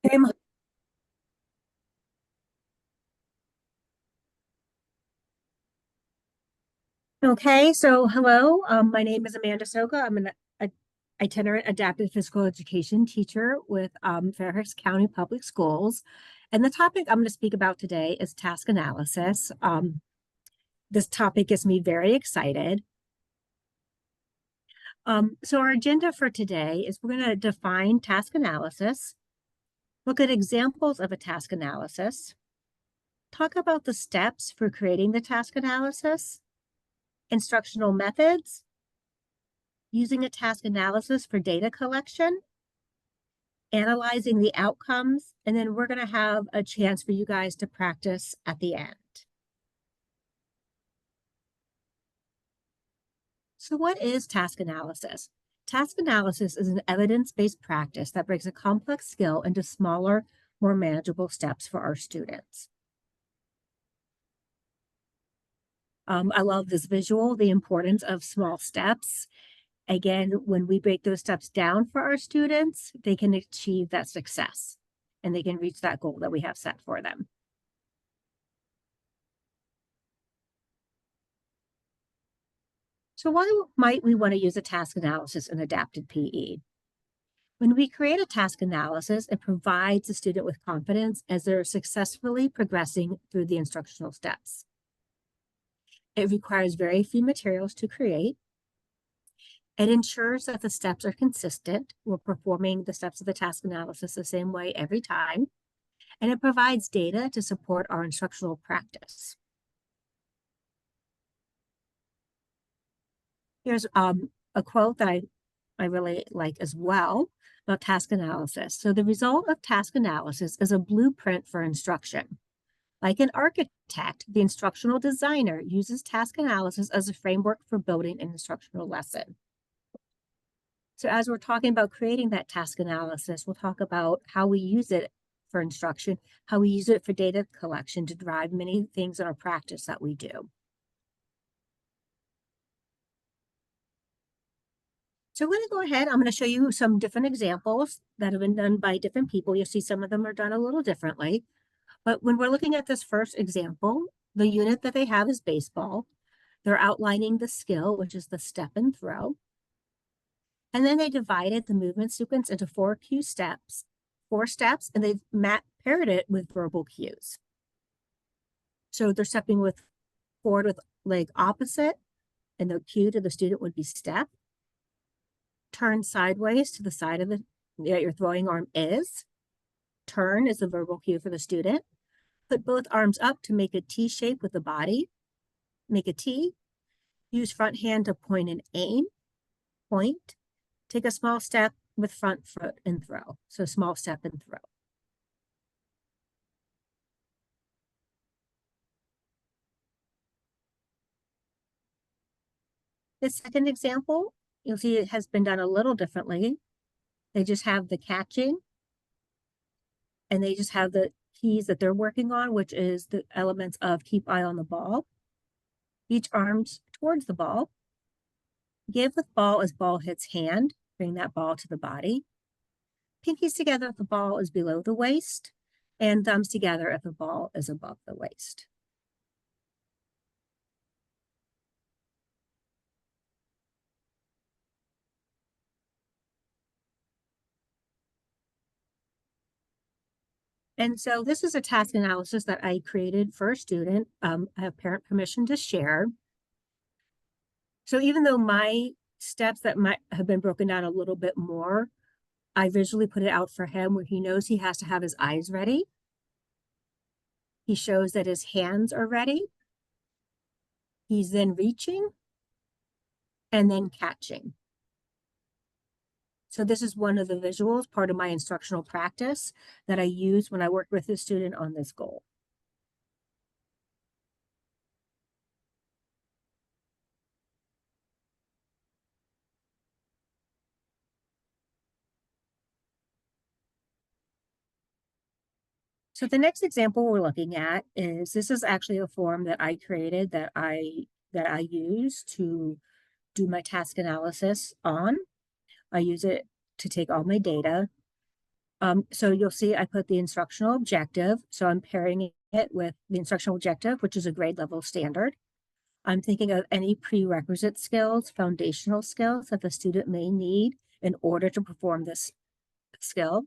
Hey, okay, so hello. My name is Amanda Soga. I'm an a, itinerant adaptive physical education teacher with Fairfax County Public Schools. And the topic I'm going to speak about today is task analysis. This topic gets me very excited. So our agenda for today is we're going to define task analysis, look at examples of a task analysis, talk about the steps for creating the task analysis, instructional methods, using a task analysis for data collection, analyzing the outcomes, and then we're going to have a chance for you guys to practice at the end. So what is task analysis? Task analysis is an evidence-based practice that breaks a complex skill into smaller, more manageable steps for our students. I love this visual, the importance of small steps. Again, when we break those steps down for our students, they can achieve that success and they can reach that goal that we have set for them. So why might we want to use a task analysis in adapted PE? When we create a task analysis, it provides the student with confidence as they're successfully progressing through the instructional steps. It requires very few materials to create. It ensures that the steps are consistent. We're performing the steps of the task analysis the same way every time. And it provides data to support our instructional practice. Here's a quote that I really like as well about task analysis. So the result of task analysis is a blueprint for instruction. Like an architect, the instructional designer uses task analysis as a framework for building an instructional lesson. So as we're talking about creating that task analysis, we'll talk about how we use it for instruction, how we use it for data collection to drive many things in our practice that we do. So I'm going to go ahead. I'm going to show you some different examples that have been done by different people. You'll see some of them are done a little differently. But when we're looking at this first example, the unit that they have is baseball. They're outlining the skill, which is the step and throw. And then they divided the movement sequence into four steps, and they've paired it with verbal cues. So they're stepping forward with leg opposite, and the cue to the student would be step. Turn sideways to the side of your throwing arm is. Turn is the verbal cue for the student. Put both arms up to make a T shape with the body. Make a T. Use front hand to point and aim. Point. Take a small step with front foot and throw. So small step and throw. This second example, you'll see it has been done a little differently. They just have the catching and they just have the keys that they're working on, which is the elements of keep eye on the ball. Each arm's towards the ball. Give with ball as ball hits hand. Bring that ball to the body. Pinkies together if the ball is below the waist, and thumbs together if the ball is above the waist. And so this is a task analysis that I created for a student. I have parent permission to share. So even though my steps that might have been broken down a little bit more, I visually put it out for him where he knows he has to have his eyes ready. He shows that his hands are ready. He's then reaching and then catching. So this is one of the visuals, part of my instructional practice that I use when I work with the student on this goal. So the next example we're looking at is, this is actually a form that I created that I use to do my task analysis on. I use it to take all my data. So you'll see I put the instructional objective. So I'm pairing it with the instructional objective, which is a grade level standard. I'm thinking of any prerequisite skills, foundational skills that the student may need in order to perform this skill.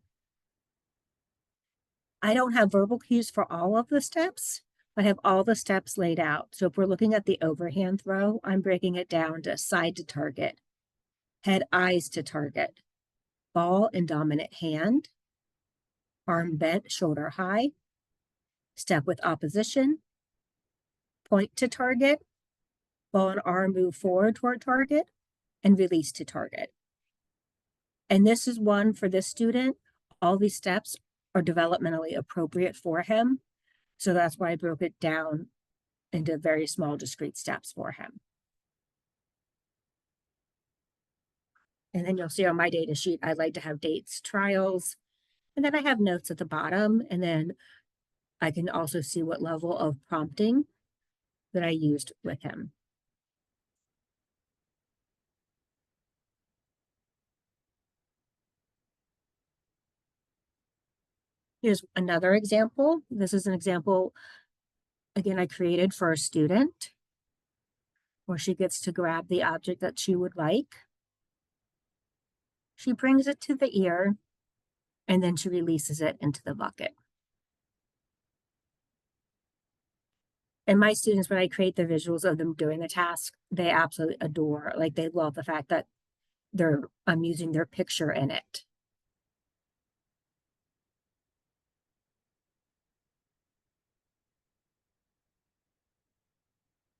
I don't have verbal cues for all of the steps, but I have all the steps laid out. So if we're looking at the overhand throw, I'm breaking it down to side to target, head eyes to target, ball and dominant hand, arm bent, shoulder high, step with opposition, point to target, ball and arm move forward toward target, and release to target. And this is one for this student. All these steps are developmentally appropriate for him. So that's why I broke it down into very small, discrete steps for him. And then you'll see on my data sheet, I like to have dates, trials, and then I have notes at the bottom. And then I can also see what level of prompting that I used with him. Here's another example. This is an example, again, I created for a student where she gets to grab the object that she would like. She brings it to the ear, and then she releases it into the bucket. And my students, when I create the visuals of them doing the task, they absolutely adore, like they love the fact that I'm using their picture in it.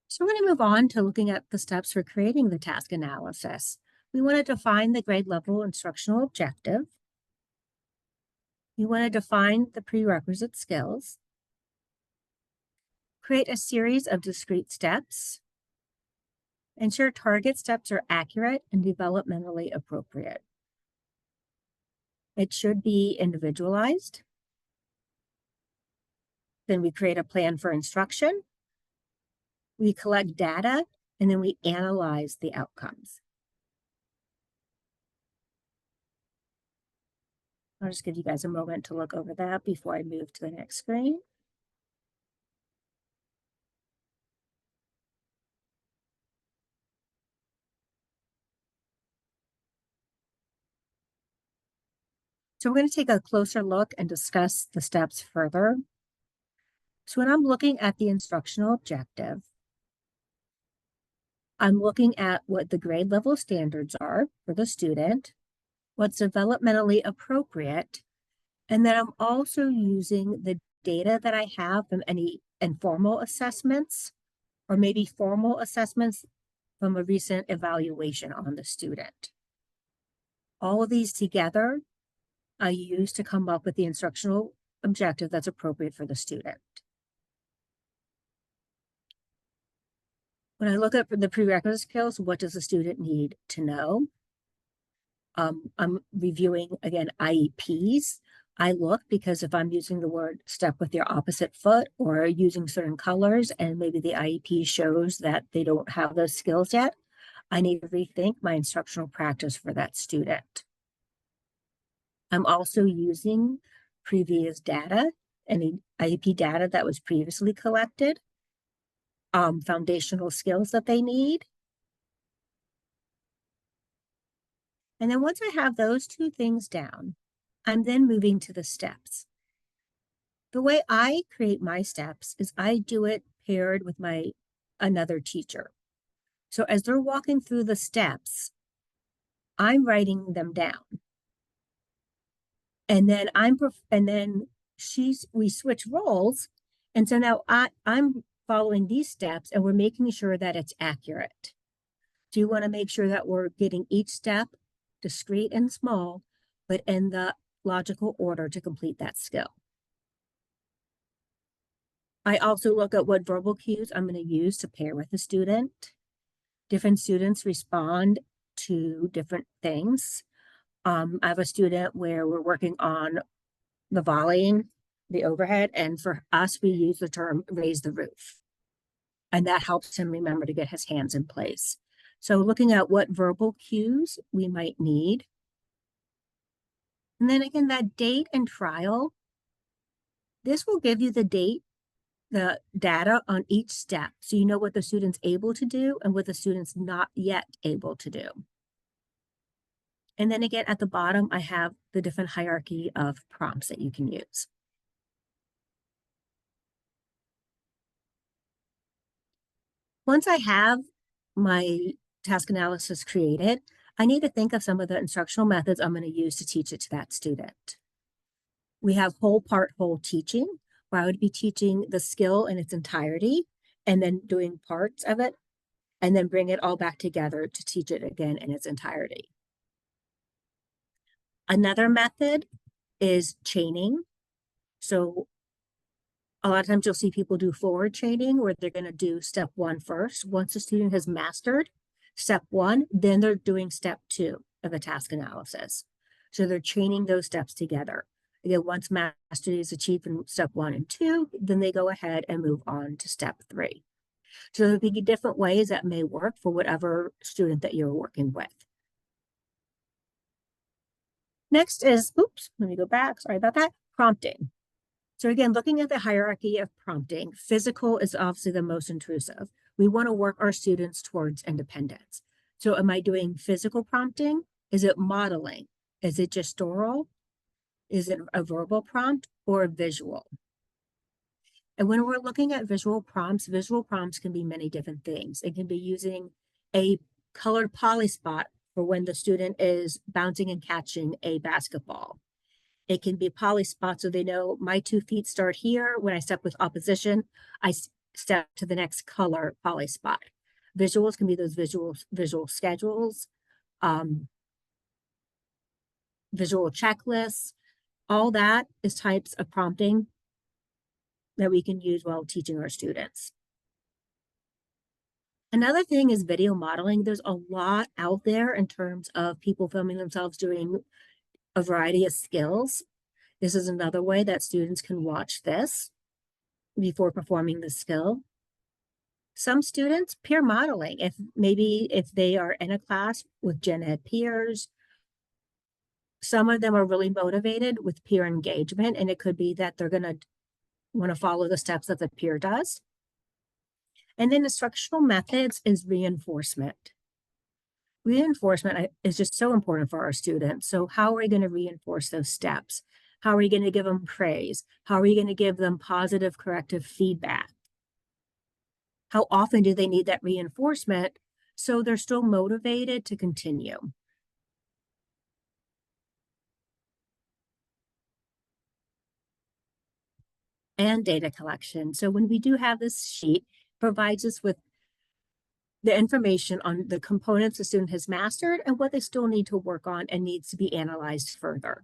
So we're going to move on to looking at the steps for creating the task analysis. We want to define the grade level instructional objective. We want to define the prerequisite skills. Create a series of discrete steps. Ensure target steps are accurate and developmentally appropriate. It should be individualized. Then we create a plan for instruction. We collect data, and then we analyze the outcomes. I'll just give you guys a moment to look over that before I move to the next screen. So we're going to take a closer look and discuss the steps further. So when I'm looking at the instructional objective, I'm looking at what the grade level standards are for the student, what's developmentally appropriate, and then I'm also using the data that I have from any informal assessments or maybe formal assessments from a recent evaluation on the student. All of these together I use to come up with the instructional objective that's appropriate for the student. When I look at the prerequisite skills, what does the student need to know? I'm reviewing, again, IEPs. I look because if I'm using the word step with your opposite foot or using certain colors and maybe the IEP shows that they don't have those skills yet, I need to rethink my instructional practice for that student. I'm also using previous data, any IEP data that was previously collected, foundational skills that they need. And then once I have those two things down, I'm then moving to the steps. The way I create my steps is I do it paired with another teacher. So as they're walking through the steps, I'm writing them down. And then we switch roles. And so now I'm following these steps and we're making sure that it's accurate. So you want to make sure that we're getting each step discrete and small, but in the logical order to complete that skill. I also look at what verbal cues I'm going to use to pair with the student. Different students respond to different things. I have a student where we're working on the volleying, the overhead, and for us, we use the term raise the roof. And that helps him remember to get his hands in place. So looking at what verbal cues we might need. And then again, that date and trial, this will give you the data on each step. So you know what the student's able to do and what the student's not yet able to do. And then again, at the bottom, I have the different hierarchy of prompts that you can use. Once I have my task analysis created, I need to think of some of the instructional methods I'm going to use to teach it to that student. We have whole, part, whole teaching, where I would be teaching the skill in its entirety and then doing parts of it and then bring it all back together to teach it again in its entirety. Another method is chaining. So a lot of times you'll see people do forward chaining where they're going to do step one first. Once the student has mastered step one, then they're doing step two of the task analysis. So they're chaining those steps together. Again, once mastery is achieved in step one and two, then they go ahead and move on to step three. So there'll be different ways that may work for whatever student that you're working with. Next is, oops, let me go back, sorry about that, prompting. So again, looking at the hierarchy of prompting, physical is obviously the most intrusive. We want to work our students towards independence. So am I doing physical prompting? Is it modeling? Is it gestural? Is it a verbal prompt or a visual? And when we're looking at visual prompts can be many different things. It can be using a colored polyspot for when the student is bouncing and catching a basketball. It can be polyspots so they know my 2 feet start here. When I step with opposition, I step to the next color polyspot. Visuals can be those visual schedules, visual checklists. All that is types of prompting that we can use while teaching our students. Another thing is video modeling. There's a lot out there in terms of people filming themselves doing a variety of skills. This is another way that students can watch this before performing the skill. Some students, peer modeling, if they are in a class with gen ed peers, some of them are really motivated with peer engagement, and it could be that they're going to want to follow the steps that the peer does. And then instructional methods is reinforcement. Reinforcement is just so important for our students. So how are we going to reinforce those steps? How are we going to give them praise? How are we going to give them positive corrective feedback? How often do they need that reinforcement so they're still motivated to continue? And data collection. So when we do have this sheet, provides us with the information on the components the student has mastered and what they still need to work on and needs to be analyzed further.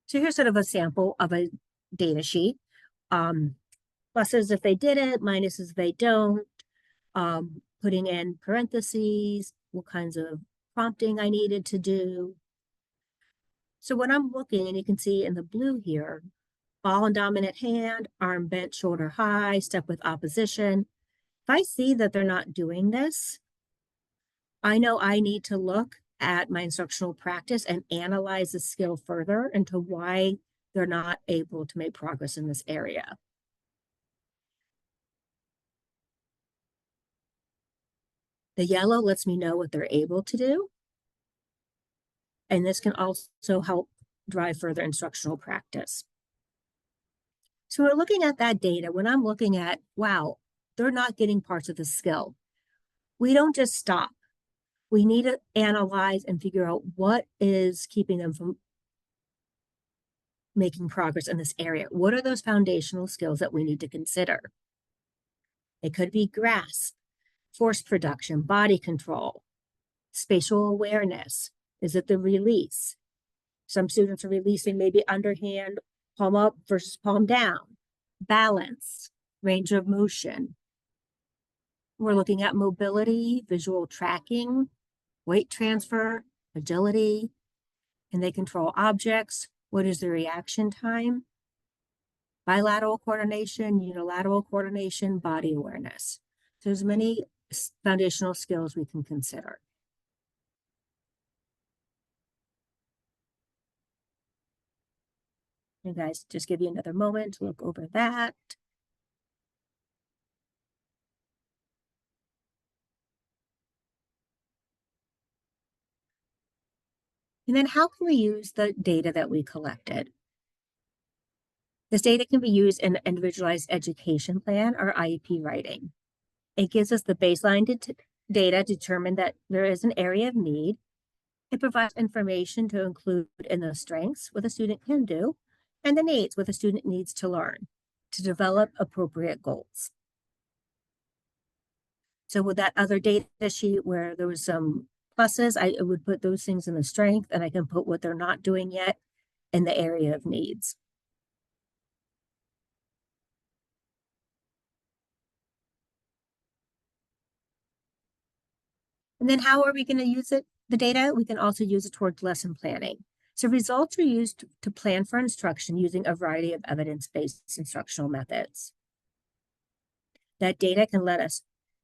So here's sort of a sample of a data sheet. Pluses if they did it, minuses if they don't, putting in parentheses, what kinds of prompting I needed to do. So when I'm looking, and you can see in the blue here, ball in dominant hand, arm bent shoulder high, step with opposition. If I see that they're not doing this, I know I need to look at my instructional practice and analyze the skill further into why they're not able to make progress in this area. The yellow lets me know what they're able to do. And this can also help drive further instructional practice. So we're looking at that data. When I'm looking at, wow, they're not getting parts of the skill, we don't just stop. We need to analyze and figure out what is keeping them from making progress in this area. What are those foundational skills that we need to consider? It could be grasp, force production, body control, spatial awareness. Is it the release? Some students are releasing maybe underhand, palm up versus palm down, balance, range of motion. We're looking at mobility, visual tracking, weight transfer, agility. Can they control objects? What is the reaction time? Bilateral coordination, unilateral coordination, body awareness. So there's many foundational skills we can consider. You guys, just give you another moment to look over that. And then how can we use the data that we collected? This data can be used in an individualized education plan or IEP writing. It gives us the baseline data to determine that there is an area of need. It provides information to include in the strengths, what a student can do, and the needs, what the student needs to learn to develop appropriate goals. So with that other data sheet where there was some pluses, I would put those things in the strength, and I can put what they're not doing yet in the area of needs. And then how are we going to use it? The data, we can also use it towards lesson planning. So results are used to plan for instruction using a variety of evidence-based instructional methods. That data can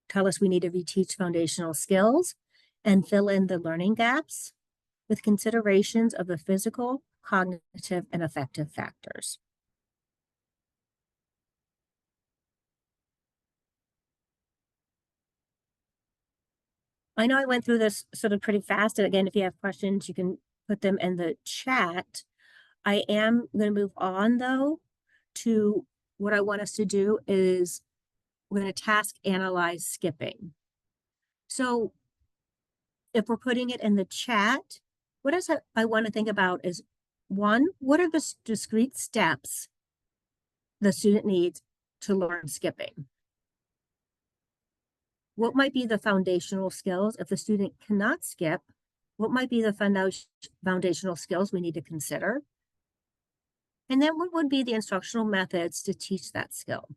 tell us we need to reteach foundational skills and fill in the learning gaps with considerations of the physical, cognitive, and affective factors. I know I went through this sort of pretty fast, and again, if you have questions, you can put them in the chat. I am going to move on, though, to what I want us to do is we're going to task analyze skipping. So if we're putting it in the chat, what is it I want to think about is, one, what are the discrete steps the student needs to learn skipping? What might be the foundational skills if the student cannot skip? What might be the foundational skills we need to consider? And then what would be the instructional methods to teach that skill?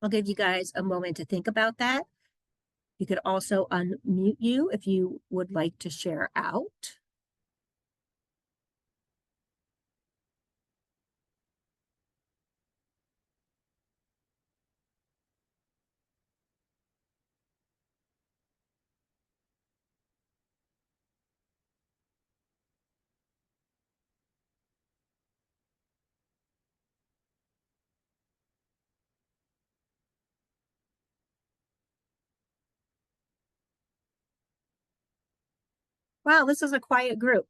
I'll give you guys a moment to think about that. You could also unmute you if you would like to share out. Wow, this is a quiet group.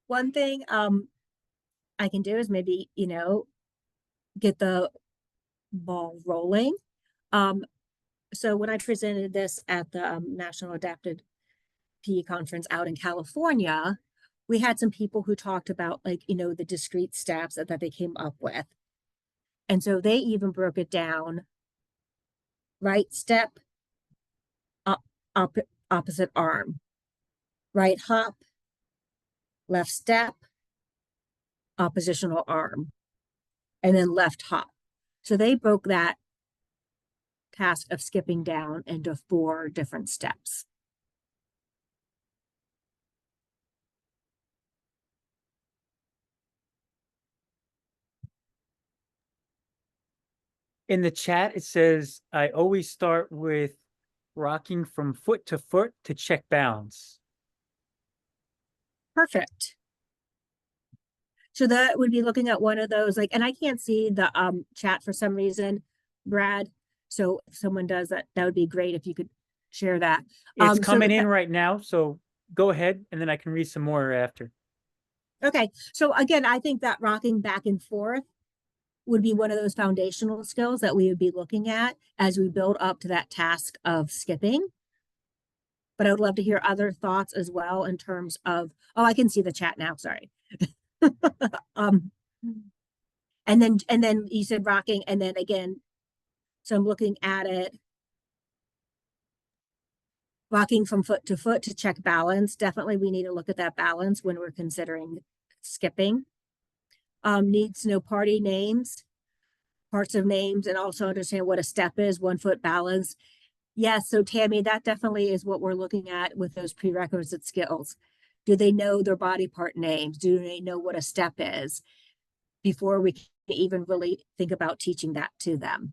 One thing I can do is maybe, get the ball rolling. So when I presented this at the National Adapted PE Conference out in California, we had some people who talked about the discrete steps that they came up with. And so they even broke it down, right step, opposite arm, right hop, left step, oppositional arm, and then left hop. So they broke that task of skipping down into 4 different steps. In the chat, it says, I always start with rocking from foot to check balance. Perfect. So that would be looking at one of those, and I can't see the chat for some reason, Brad. So if someone does that, that would be great if you could share that. It's coming in right now, so go ahead, and then I can read some more after. Okay, so again, I think that rocking back and forth would be one of those foundational skills that we would be looking at as we build up to that task of skipping. But I would love to hear other thoughts as well in terms of, oh, I can see the chat now, sorry. And then you said rocking, and then again, so I'm looking at it, rocking from foot to check balance. Definitely we need to look at that balance when we're considering skipping. Needs to know party names, parts of names, and also understand what a step is, 1 foot balance. Yes, so Tammy, that definitely is what we're looking at with those prerequisite skills. Do they know their body part names? Do they know what a step is before we can even really think about teaching that to them?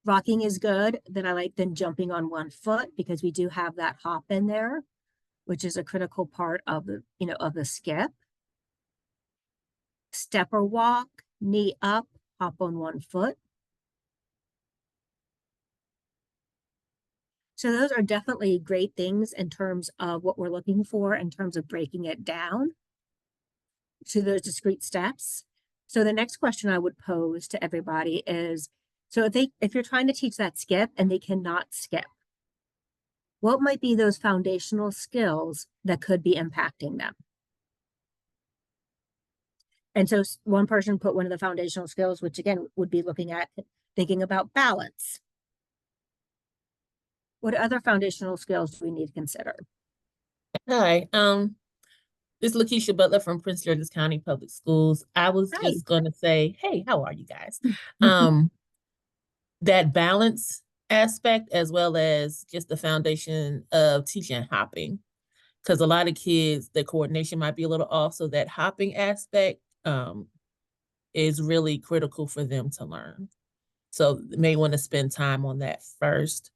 rocking is good. Then I like then jumping on one foot because we do have that hop in there, which is a critical part of the, of the skip. Step or walk, knee up, hop on one foot. So those are definitely great things in terms of what we're looking for in terms of breaking it down to those discrete steps. So the next question I would pose to everybody is, so if you're trying to teach that skip and they cannot skip, what might be those foundational skills that could be impacting them? And so one person put one of the foundational skills, which again would be looking at thinking about balance. What other foundational skills do we need to consider? Hi, this is Lakeisha Butler from Prince George's County Public Schools. I was Hi. just going to say, hey, how are you guys? That balance aspect, as well as just the foundation of teaching hopping, because a lot of kids, their coordination might be a little off. So that hopping aspect is really critical for them to learn. So they may want to spend time on that first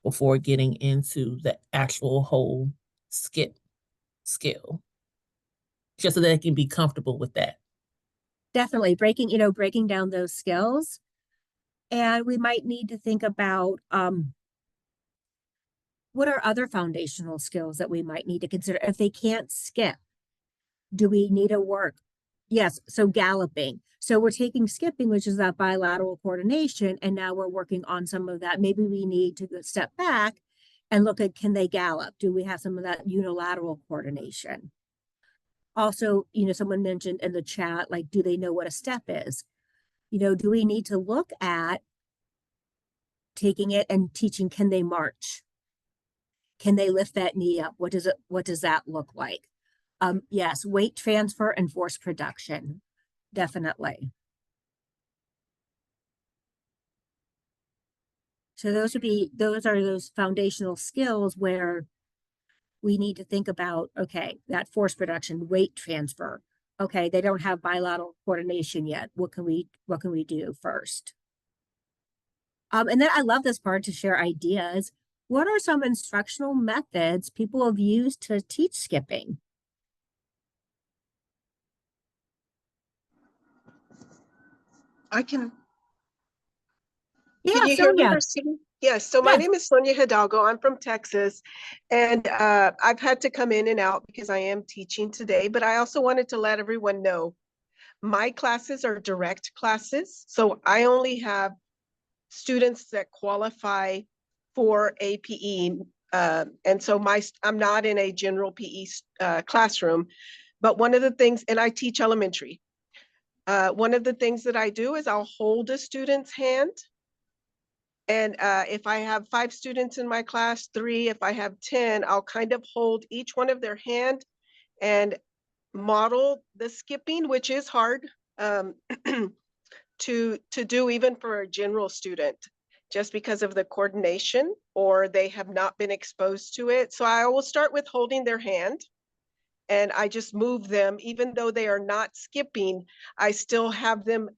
before getting into the actual whole skip skill, just so that they can be comfortable with that. Definitely breaking down those skills. And we might need to think about what are other foundational skills that we might need to consider if they can't skip. Do we need to work? Yes, so galloping. So we're taking skipping, which is that bilateral coordination, and now we're working on some of that. Maybe we need to step back and look at, can they gallop? Do we have some of that unilateral coordination? Also, someone mentioned in the chat, like, do they know what a step is? Do we need to look at taking it and teaching, can they march? Can they lift that knee up? What does that look like? Yes, weight transfer and force production, definitely. So those are those foundational skills where we need to think about, okay, that force production, weight transfer. Okay, they don't have bilateral coordination yet. What can we do first? And then I love this part to share ideas. What are some instructional methods people have used to teach skipping? Can Yeah, you hear me, Sonia. Christine? Yes, so my Yes. name is Sonia Hidalgo. I'm from Texas, and I've had to come in and out because I am teaching today, but I also wanted to let everyone know my classes are direct classes, so I only have students that qualify for a PE, and so I'm not in a general PE classroom, but one of the things, and I teach elementary, one of the things that I do is I'll hold a student's hand. And if I have 5 students in my class, 3, if I have 10, I'll kind of hold each one of their hand and model the skipping, which is hard to do even for a general student, just because of the coordination, or they have not been exposed to it. So I will start with holding their hand, and I just move them, even though they are not skipping, I still have them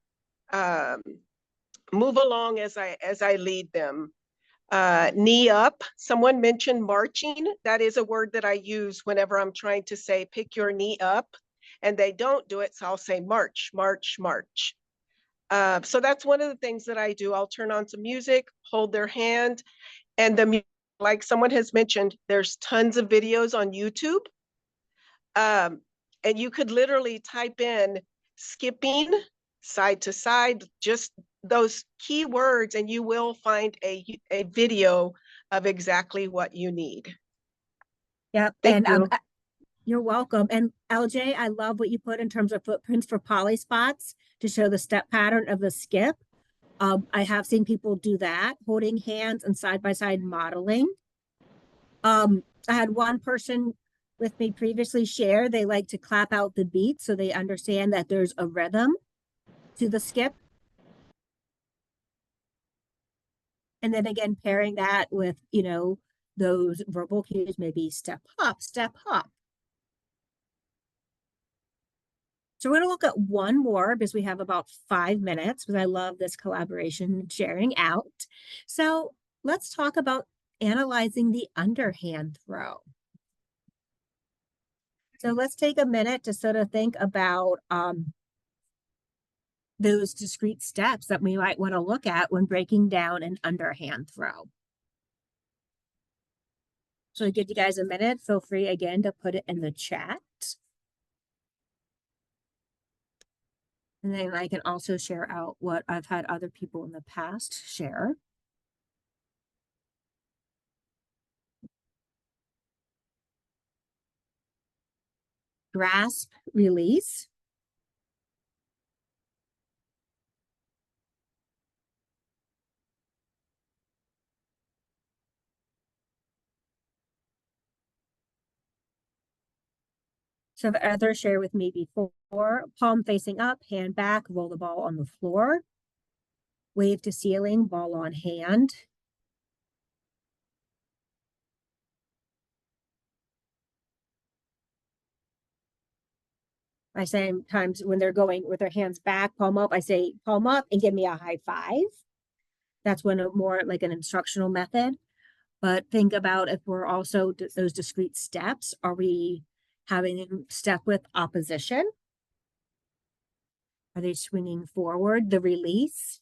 move along as I lead them. Knee up. Someone mentioned marching. That is a word that I use whenever I'm trying to say, pick your knee up, and they don't do it. So I'll say march, march, march. So that's one of the things that I do. I'll turn on some music, hold their hand, and like someone has mentioned, there's tons of videos on YouTube. And you could literally type in skipping side to side, just those keywords, and you will find a video of exactly what you need. Yeah, Thank you. You're welcome. And LJ, I love what you put in terms of footprints for poly spots to show the step pattern of the skip. I have seen people do that, holding hands and side by side modeling. I had one person with me previously share, they like to clap out the beat so they understand that there's a rhythm to the skip. And then again, pairing that with, those verbal cues, maybe step hop, step hop. So we're going to look at one more because we have about 5 minutes because I love this collaboration and sharing out. So let's talk about analyzing the underhand throw. So let's take a minute to sort of think about those discrete steps that we might want to look at when breaking down an underhand throw. So to give you guys a minute, feel free again to put it in the chat. And then I can also share out what I've had other people in the past share. Grasp, release. So the others share with me before, palm facing up, hand back, roll the ball on the floor. Wave to ceiling, ball on hand. I say sometimes when they're going with their hands back, palm up, I say palm up and give me a high five. That's one of more like an instructional method. But think about if we're also those discrete steps, are we having them step with opposition? Are they swinging forward? The release.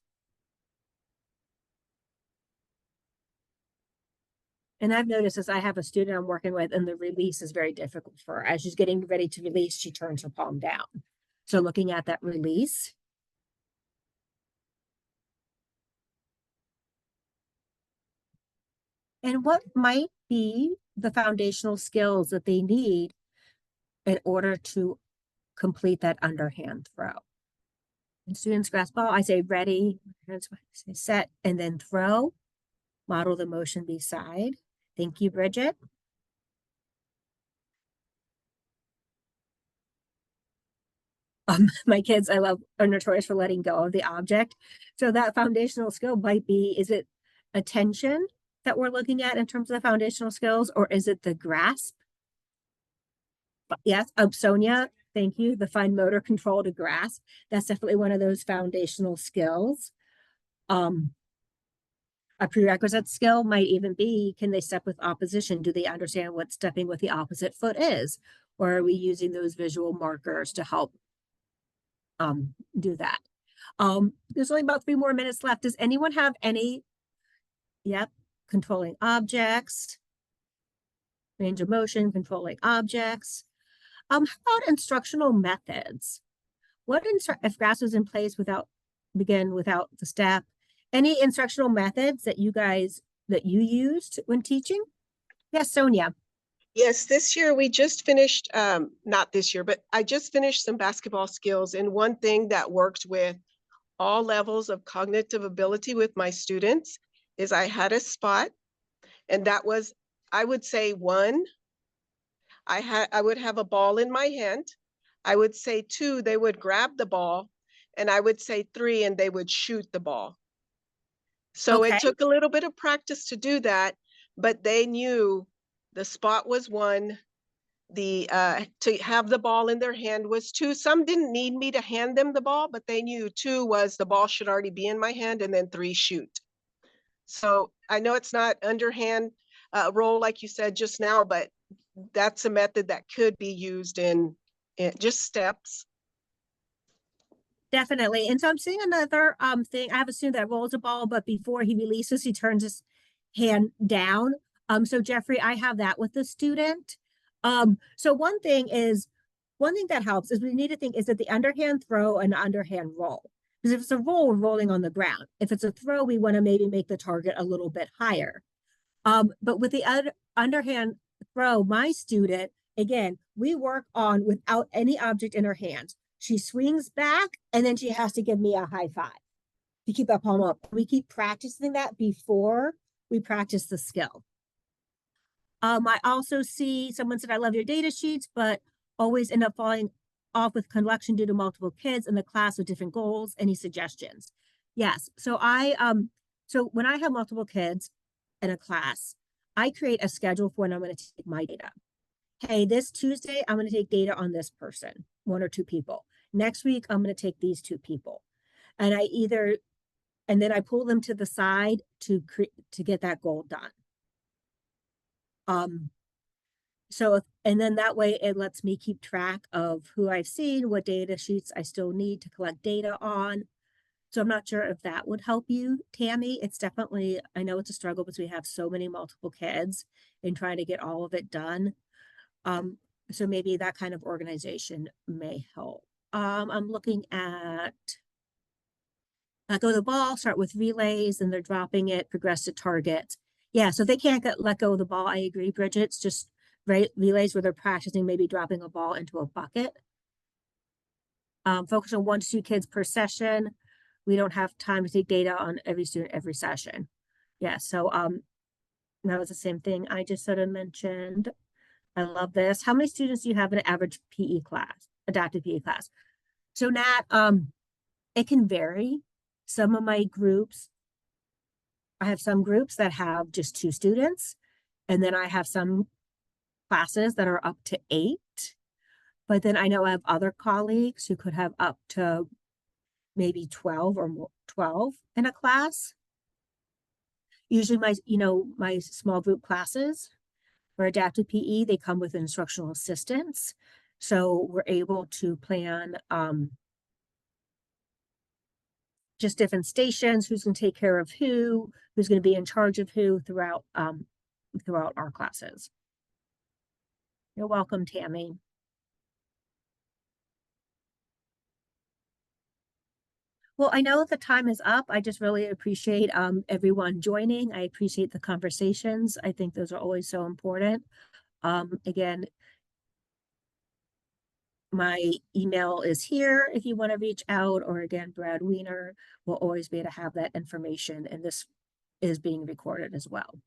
And I've noticed as I have a student I'm working with and the release is very difficult for her. As she's getting ready to release, she turns her palm down. So looking at that release. And what might be the foundational skills that they need in order to complete that underhand throw. And students grasp ball, I say ready, say set, and then throw. Model the motion beside. Thank you, Bridget. My kids, I love, are notorious for letting go of the object. So that foundational skill might be, is it attention that we're looking at in terms of the foundational skills, or is it the grasp? But yes, Sonia, thank you. The fine motor control to grasp. That's definitely one of those foundational skills. A prerequisite skill might even be, can they step with opposition? Do they understand what stepping with the opposite foot is? Or are we using those visual markers to help do that? There's only about 3 more minutes left. Does anyone have any? Yep, controlling objects, range of motion, controlling objects. How about instructional methods? What if grasp was in place without the step? Any instructional methods that you used when teaching? Yes, Sonia. Yes, this year we just finished, not this year, but I just finished some basketball skills. And one thing that worked with all levels of cognitive ability with my students is I had a spot, and that was, I would say 1, I would have a ball in my hand. I would say 2, they would grab the ball, and I would say 3, and they would shoot the ball. So Okay. it took a little bit of practice to do that, but they knew the spot was 1, to have the ball in their hand was 2. Some didn't need me to hand them the ball, but they knew 2 was the ball should already be in my hand, and then 3, shoot. So I know it's not underhand roll like you said just now, but that's a method that could be used in just steps. Definitely. And so I'm seeing another thing. I have a student that rolls a ball, but before he releases, he turns his hand down. So Jeffrey, I have that with the student. So one thing that helps is we need to think, is it the underhand throw and underhand roll? Because if it's a roll, we're rolling on the ground. If it's a throw, we want to maybe make the target a little bit higher. But with the underhand throw, my student, again, we work on without any object in her hand. She swings back and then she has to give me a high five to keep that palm up. We keep practicing that before we practice the skill. I also see someone said, I love your data sheets, but always end up falling off with collection due to multiple kids in the class with different goals. Any suggestions? Yes. So so when I have multiple kids in a class, I create a schedule for when I'm going to take my data. Hey, this Tuesday, I'm going to take data on this person, 1 or 2 people. Next week, I'm going to take these 2 people. And and then I pull them to the side to get that goal done. And then that way it lets me keep track of who I've seen, what data sheets I still need to collect data on. So I'm not sure if that would help you, Tammy. It's definitely, I know it's a struggle because we have so many multiple kids and trying to get all of it done. So maybe that kind of organization may help. I'm looking at let go of the ball, start with relays, and they're dropping it, progress to target. Yeah, so if they can't let go of the ball, I agree, Bridget. It's just relays where they're practicing maybe dropping a ball into a bucket. Focus on 1 to 2 kids per session. We don't have time to take data on every student every session. Yeah, so that was the same thing I just sort of mentioned. I love this. How many students do you have in an average PE class, adaptive PE class? So Nat, it can vary. Some of my groups, I have some groups that have just 2 students, and then I have some classes that are up to 8. But then I know I have other colleagues who could have up to maybe 12 or more, 12 in a class. Usually my small group classes for adaptive PE, they come with instructional assistants. So we're able to plan just different stations, who's going to take care of who's going to be in charge of who throughout our classes. You're welcome, Tammy. Well, I know the time is up. I just really appreciate everyone joining. I appreciate the conversations. I think those are always so important. Again, my email is here if you want to reach out, or again, Brad Weiner will always be able to have that information, and this is being recorded as well.